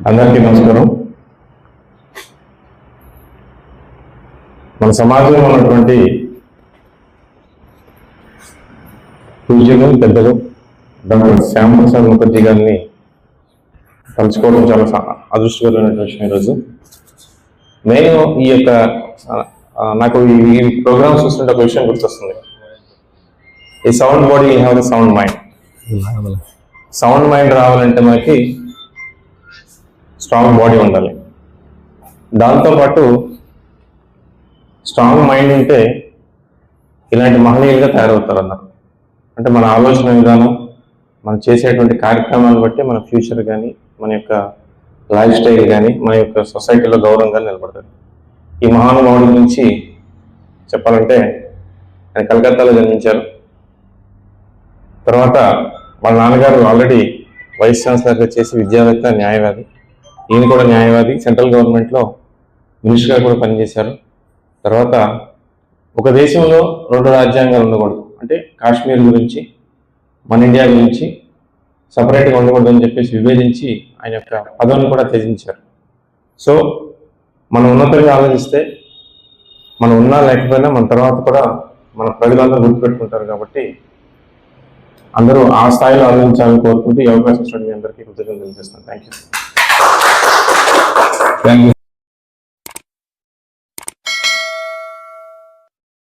అందరికీ నమస్కారం. మన సమాజంలో ఉన్నటువంటి పూజ్యులు పెద్దలు డాక్టర్ శ్యామప్రసాద్ ముఖర్జీ గారిని తలుచుకోవడం చాలా అదృష్టకరమైన విషయం. ఈరోజు నేను నాకు ఈ ప్రోగ్రామ్స్ చూస్తుంటే ఒక విషయం గుర్తొస్తుంది. ఈ sound body have the sound mind. Sound mind రావాలంటే మనకి స్ట్రాంగ్ బాడీ ఉండాలి. దాంతోపాటు స్ట్రాంగ్ మైండ్ ఉంటే ఇలాంటి మహనీయులుగా తయారవుతారు అన్నారు. అంటే మన ఆలోచన విధానం, మనం చేసేటువంటి కార్యక్రమాలను బట్టి మన ఫ్యూచర్ కానీ, మన యొక్క లైఫ్ స్టైల్ కానీ, మన యొక్క సొసైటీలో గౌరవంగా నిలబడతారు. ఈ మహానుభావుడి గురించి చెప్పాలంటే ఆయన కలకత్తాలో జన్మించారు. తర్వాత వాళ్ళ నాన్నగారు ఆల్రెడీ వైస్ ఛాన్సలర్గా చేసి విద్యావేత్త, న్యాయవాది. ఈయన కూడా న్యాయవాది, సెంట్రల్ గవర్నమెంట్లో మినిస్టర్గా కూడా పనిచేశారు. తర్వాత ఒక దేశంలో రెండు రాజ్యాంగాలు ఉండకూడదు, అంటే కాశ్మీర్ గురించి, మన ఇండియా గురించి సపరేట్గా ఉండకూడదు అని చెప్పేసి విభేదించి ఆయన యొక్క పదవిని కూడా త్యజించారు. సో మనం ఉన్నతంగా ఆలోచిస్తే మనం ఉన్నా లేకపోయినా మన తర్వాత కూడా మన ప్రజలందరూ గుర్తుపెట్టుకుంటారు. కాబట్టి అందరూ ఆ స్థాయిలో ఆలోచించాలని కోరుకుంటూ ఈ అవకాశం ఇచ్చినట్టు మీ అందరికీ కృతజ్ఞతలు తెలియజేస్తాను. Thank you.